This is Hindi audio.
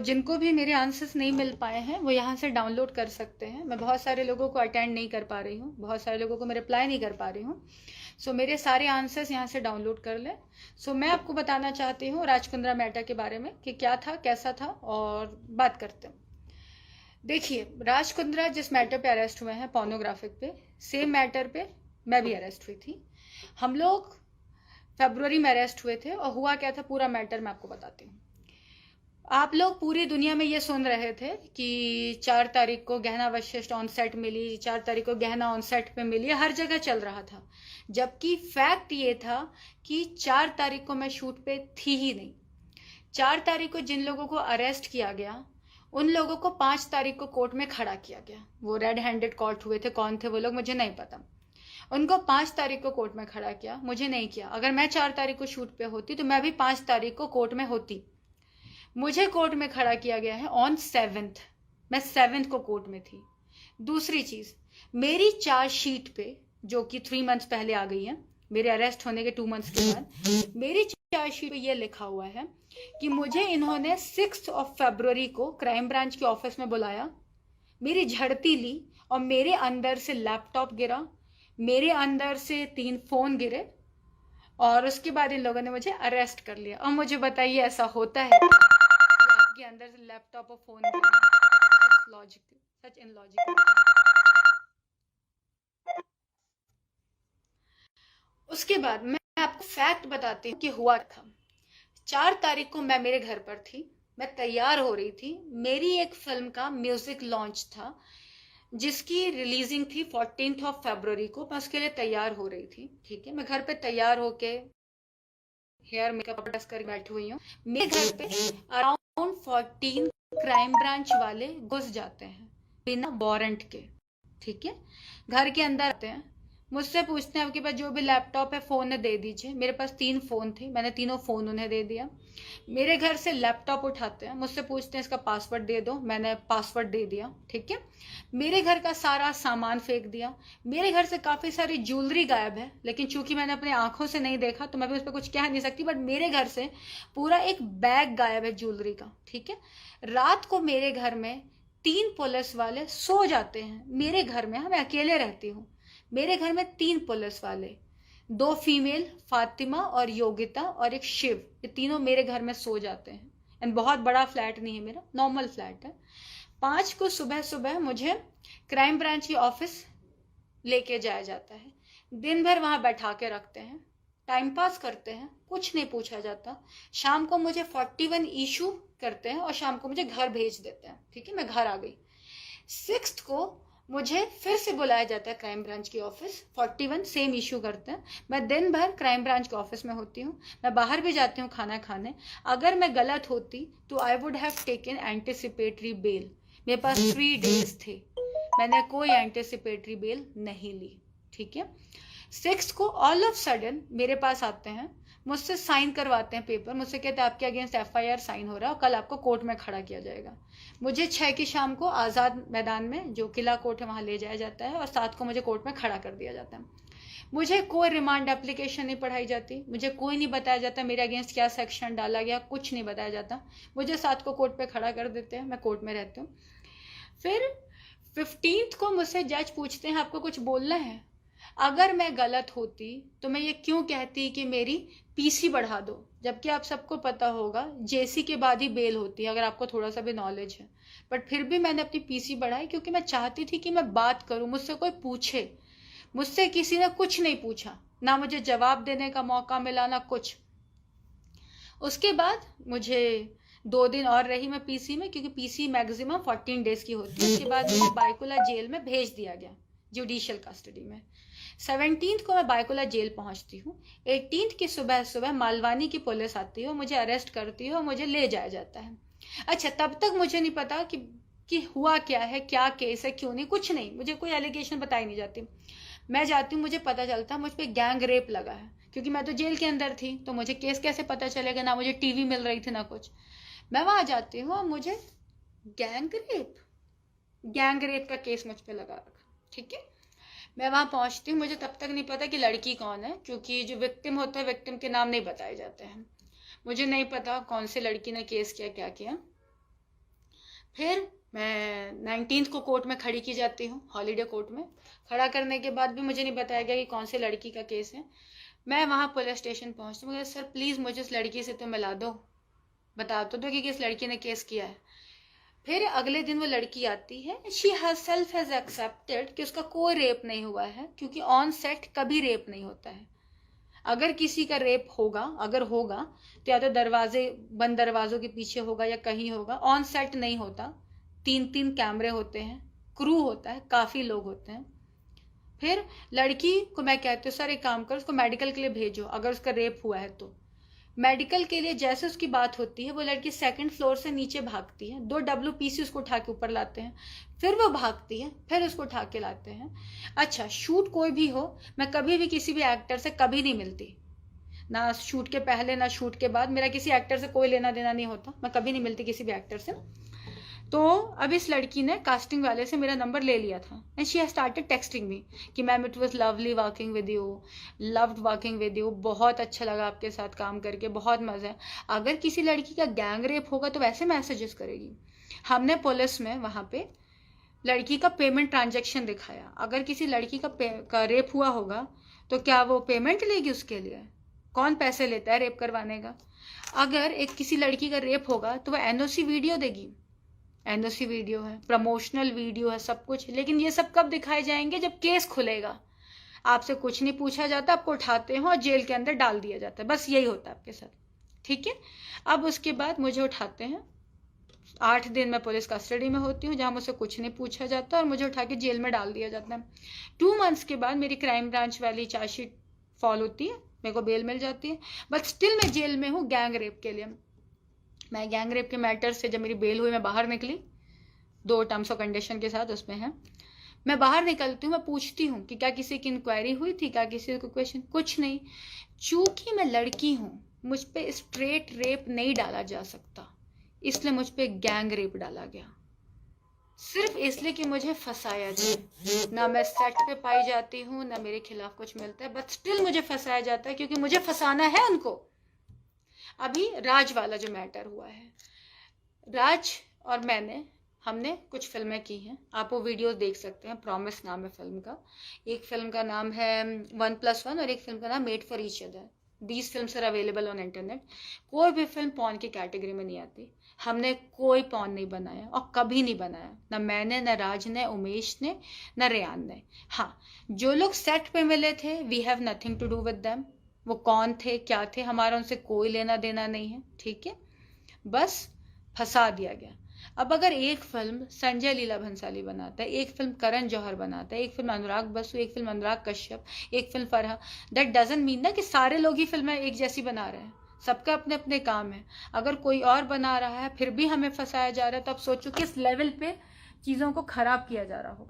जिनको भी मेरे आंसर्स नहीं मिल पाए हैं वो यहाँ से डाउनलोड कर सकते हैं। मैं बहुत सारे लोगों को अटेंड नहीं कर पा रही हूँ, बहुत सारे लोगों को मैं रिप्लाई नहीं कर पा रही हूँ। मेरे सारे आंसर्स यहाँ से डाउनलोड कर लें। मैं आपको बताना चाहती हूँ राजकुंद्रा मैटर के बारे में कि क्या था, कैसा था, और बात करते हैं। देखिए, राजकुंद्रा जिस मैटर पे अरेस्ट हुए हैं, पोर्नोग्राफिक पे, सेम मैटर पे मैं भी अरेस्ट हुई थी। हम लोग फरवरी में अरेस्ट हुए थे और हुआ क्या था पूरा मैटर मैं आपको बताती हूँ। आप लोग पूरी दुनिया में ये सुन रहे थे कि 4 तारीख को गहना वशिष्ठ ऑन सेट मिली, 4 तारीख को गहना ऑन सेट पे मिली, हर जगह चल रहा था। जबकि फैक्ट ये था कि 4 तारीख को मैं शूट पे थी ही नहीं। 4 तारीख को जिन लोगों को अरेस्ट किया गया उन लोगों को 5 तारीख को कोर्ट में खड़ा किया गया। वो रेड हैंडेड कॉट हुए थे, कौन थे वो लोग मुझे नहीं पता। उनको 5 तारीख को कोर्ट में खड़ा किया, मुझे नहीं किया। अगर मैं 4 तारीख को शूट पे होती तो मैं भी 5 तारीख को कोर्ट में होती। मुझे कोर्ट में खड़ा किया गया है ऑन 7th। मैं 7th को कोर्ट में थी। दूसरी चीज, मेरी चार्जशीट पे, जो कि 3 मंथ्स पहले आ गई है, मेरे अरेस्ट होने के 2 मंथ्स के बाद, मेरी चार्जशीट पे ये लिखा हुआ है कि मुझे इन्होंने 6 फरवरी को क्राइम ब्रांच के ऑफिस में बुलाया, मेरी झड़ती ली और मेरे अंदर से लैपटॉप गिरा, मेरे अंदर से 3 फोन गिरे और उसके बाद इन लोगों ने मुझे अरेस्ट कर लिया। और मुझे बताइए, ऐसा होता है कि आपके अंदर से लैपटॉप और फोन गिरे? सच लॉजिकल, सच इनलॉजिकल। उसके बाद मैं आपको फैक्ट बताती हूँ कि हुआ था। 4 तारीख को मैं मेरे घर पर थी, मैं तैयार हो रही थी। मेरी एक फिल्म का म्यूजिक लॉन्च था जिसकी रिलीजिंग थी 14 फरवरी को। मैं उसके लिए तैयार हो रही थी, ठीक है। मैं घर पे तैयार होके हेयर मेकअप कर बैठी हुई हूँ। मेरे घर पे अराउंड 14 क्राइम ब्रांच वाले घुस जाते हैं बिना वारंट के, ठीक है। घर के अंदर आते हैं, मुझसे पूछते हैं आपके पास जो भी लैपटॉप है फोन दे दीजिए। मेरे पास 3 फोन थे, मैंने तीनों फोन उन्हें दे दिया। मेरे घर से लैपटॉप उठाते हैं, मुझसे पूछते हैं इसका पासवर्ड दे दो, मैंने पासवर्ड दे दिया, ठीक है। मेरे घर का सारा सामान फेंक दिया। मेरे घर से काफी सारी ज्वेलरी गायब है, लेकिन चूंकि मैंने अपने आंखों से नहीं देखा तो मैं भी उस पर कुछ कह नहीं सकती। बट मेरे घर से पूरा एक बैग गायब है ज्वेलरी का, ठीक है। रात को मेरे घर में 3 पुलिस वाले सो जाते हैं। मेरे घर में, मैं अकेले रहती हूँ, मेरे घर में 3 पुलिस वाले, 2 फीमेल, फातिमा और योगिता, और एक शिव, ये तीनों मेरे घर में सो जाते हैं। एंड बहुत बड़ा फ्लैट नहीं है मेरा, नॉर्मल फ्लैट है। 5 को सुबह सुबह मुझे क्राइम ब्रांच की ऑफिस लेके जाया जाता है। दिन भर वहां बैठा के रखते हैं, टाइम पास करते हैं, कुछ नहीं पूछा जाता। शाम को मुझे 41 इशू करते हैं और शाम को मुझे घर भेज देते हैं, ठीक है। मैं घर आ गई। 6 को मुझे फिर से बुलाया जाता है क्राइम ब्रांच की ऑफिस, 41 सेम इशू करते हैं। मैं दिन भर क्राइम ब्रांच के ऑफिस में होती हूँ। मैं बाहर भी जाती हूँ खाना खाने। अगर मैं गलत होती तो I would have taken anticipatory bell. मेरे पास 3 डेज थे, मैंने कोई एंटिसिपेटरी बेल नहीं ली, ठीक है। 6 को ऑल ऑफ सडन मेरे पास आते हैं, मुझसे साइन करवाते हैं पेपर। मुझसे कहते हैं आपके अगेंस्ट FIR साइन हो रहा है और कल आपको कोर्ट में खड़ा किया जाएगा। मुझे 6 की शाम को आज़ाद मैदान में, जो किला कोर्ट है, वहां ले जाया जाता है और 7 को मुझे कोर्ट में खड़ा कर दिया जाता है। मुझे कोई रिमांड एप्लीकेशन नहीं पढ़ाई जाती, मुझे कोई नहीं बताया जाता मेरे अगेंस्ट क्या सेक्शन डाला गया, कुछ नहीं बताया जाता। मुझे 7 को कोर्ट पे खड़ा कर देते हैं, मैं कोर्ट में रहती हूँ। फिर 15 को मुझसे जज पूछते हैं आपको कुछ बोलना है। अगर मैं गलत होती तो मैं ये क्यों कहती कि मेरी PC बढ़ा दो, जबकि आप सबको पता होगा JC के बाद ही बेल होती है, अगर आपको थोड़ा सा भी नॉलेज है। बट फिर भी मैंने अपनी PC बढ़ाई क्योंकि मैं चाहती थी कि मैं बात करूं, मुझसे कोई पूछे। मुझसे किसी ने कुछ नहीं पूछा, ना मुझे जवाब देने का मौका मिला, ना कुछ। उसके बाद मुझे 2 दिन और रही मैं PC में, क्योंकि PC मैक्सिमम 14 डेज की होती है। उसके बाद मुझे बायकुला जेल में भेज दिया गया, जुडिशियल कस्टडी में। 17 को मैं बायकुला जेल पहुंचती हूँ। 18 की सुबह सुबह मालवानी की पुलिस आती है, मुझे अरेस्ट करती है और मुझे ले जाया जाता है। अच्छा, तब तक मुझे नहीं पता कि हुआ क्या है, क्या केस है, क्यों नहीं, कुछ नहीं, मुझे कोई एलिगेशन बताई नहीं जाती। मैं जाती हूँ, मुझे पता चलता है मुझ पर गैंग रेप लगा है, क्योंकि मैं तो जेल के अंदर थी, तो मुझे केस कैसे पता चलेगा, ना मुझे टीवी मिल रही थी ना कुछ। मैं वहां जाती हूँ और मुझे गैंग रेप का केस मुझ पे लगा रखा, ठीक है। मैं वहां पहुंचती हूँ, मुझे तब तक नहीं पता कि लड़की कौन है, क्योंकि जो विक्टिम होता है विक्टिम के नाम नहीं बताए जाते हैं। मुझे नहीं पता कौन से लड़की ने केस किया, क्या किया। फिर मैं 19 को कोर्ट में खड़ी की जाती हूँ, हॉलीडे कोर्ट में। खड़ा करने के बाद भी मुझे नहीं बताया गया कि कौन से लड़की का केस है। मैं वहाँ पुलिस स्टेशन पहुँचती हूँ, सर प्लीज़ मुझे उस लड़की से तो मिला दो, बता तो दो कि किस लड़की ने केस किया है। फिर अगले दिन वो लड़की आती है, शी हरसेल्फ हैज एक्सेप्टेड कि उसका कोई रेप नहीं हुआ है, क्योंकि ऑन सेट कभी रेप नहीं होता है। अगर किसी का रेप होगा, अगर होगा तो या तो बंद दरवाजों के पीछे होगा या कहीं होगा, ऑन सेट नहीं होता। 3-3 कैमरे होते हैं, क्रू होता है, काफी लोग होते हैं। फिर लड़की को मैं कहती हूँ सर एक काम करो, उसको मेडिकल के लिए भेजो अगर उसका रेप हुआ है तो। मेडिकल के लिए जैसे उसकी बात होती है, वो लड़की 2nd फ्लोर से नीचे भागती है, 2 WPC उसको उठा के ऊपर लाते हैं, फिर वो भागती है, फिर उसको उठा के लाते हैं। अच्छा, शूट कोई भी हो, मैं कभी भी किसी भी एक्टर से कभी नहीं मिलती, ना शूट के पहले ना शूट के बाद, मेरा किसी एक्टर से कोई लेना देना नहीं होता, मैं कभी नहीं मिलती किसी भी एक्टर से। तो अब इस लड़की ने कास्टिंग वाले से मेरा नंबर ले लिया था, and she has started texting me कि ma'am it was lovely working with you, loved working with you, बहुत अच्छा लगा आपके साथ काम करके, बहुत मजा है। अगर किसी लड़की का गैंग रेप होगा तो वैसे मैसेजेस करेगी। हमने पुलिस में वहां पे लड़की का पेमेंट ट्रांजेक्शन दिखाया, अगर किसी लड़की का रेप हुआ होगा तो क्या वो पेमेंट लेगी उसके लिए? कौन पैसे लेता है रेप करवाने का? अगर एक किसी लड़की का रेप होगा तो वो NOC वीडियो देगी, NOC वीडियो है, प्रमोशनल वीडियो है, सब कुछ। लेकिन ये सब कब दिखाए जाएंगे? जब केस खुलेगा। आपसे कुछ नहीं पूछा जाता, आपको उठाते हैं और जेल के अंदर डाल दिया जाता है, बस यही होता है आपके साथ, ठीक है। अब उसके बाद मुझे उठाते हैं, 8 दिन मैं पुलिस कस्टडी में होती हूँ, जहां मुझसे कुछ नहीं पूछा जाता और मुझे उठा के जेल में डाल दिया जाता है। 2 मंथ्स के बाद मेरी क्राइम ब्रांच वाली चार्जशीट फॉल होती है, मेरे को बेल मिल जाती है, बट स्टिल मैं जेल में हूँ गैंग रेप के लिए। मैं गैंग रेप के मैटर से जब मेरी बेल हुई, मैं बाहर निकली 2 टर्म्स ऑफ कंडीशन के साथ, उसमें है मैं बाहर निकलती हूँ, मैं पूछती हूँ कि क्या किसी की इंक्वायरी हुई थी, क्या किसी को क्वेश्चन, कुछ नहीं। चूंकि मैं लड़की हूँ, मुझ पे स्ट्रेट रेप नहीं डाला जा सकता, इसलिए मुझ पे गैंग रेप डाला गया, सिर्फ इसलिए कि मुझे फंसाया जाए। ना मैं सेट पे पाई जाती हूँ, ना मेरे खिलाफ कुछ मिलता है, बट स्टिल मुझे फंसाया जाता है क्योंकि मुझे फंसाना है उनको। अभी राज वाला जो मैटर हुआ है, राज और हमने कुछ फिल्में की हैं, आप वो वीडियोस देख सकते हैं, प्रॉमिस नाम है फिल्म का। एक फिल्म का नाम है 1+1 और एक फिल्म का नाम Made for Each Other. These films are available on internet. कोई भी फिल्म पॉर्न की कैटेगरी में नहीं आती, हमने कोई पॉर्न नहीं बनाया और कभी नहीं बनाया, ना मैंने, ना राज ने, उमेश ने, ना रेयान ने। हाँ, जो लोग सेट पे मिले थे, we have nothing to do with them, वो कौन थे क्या थे, हमारा उनसे कोई लेना देना नहीं है, ठीक है। बस फंसा दिया गया। अब अगर एक फिल्म संजय लीला भंसाली बनाता है, एक फिल्म करण जौहर बनाता है, एक फिल्म अनुराग बसु, एक फिल्म अनुराग कश्यप, एक film Farha, that doesn't mean ना कि सारे लोग ही फिल्में एक जैसी बना रहे हैं, सबका अपने अपने काम है। अगर कोई और बना रहा है फिर भी हमें फंसाया जा रहा है, तो अब सोचो किस लेवल पे चीजों को खराब किया जा रहा होगा।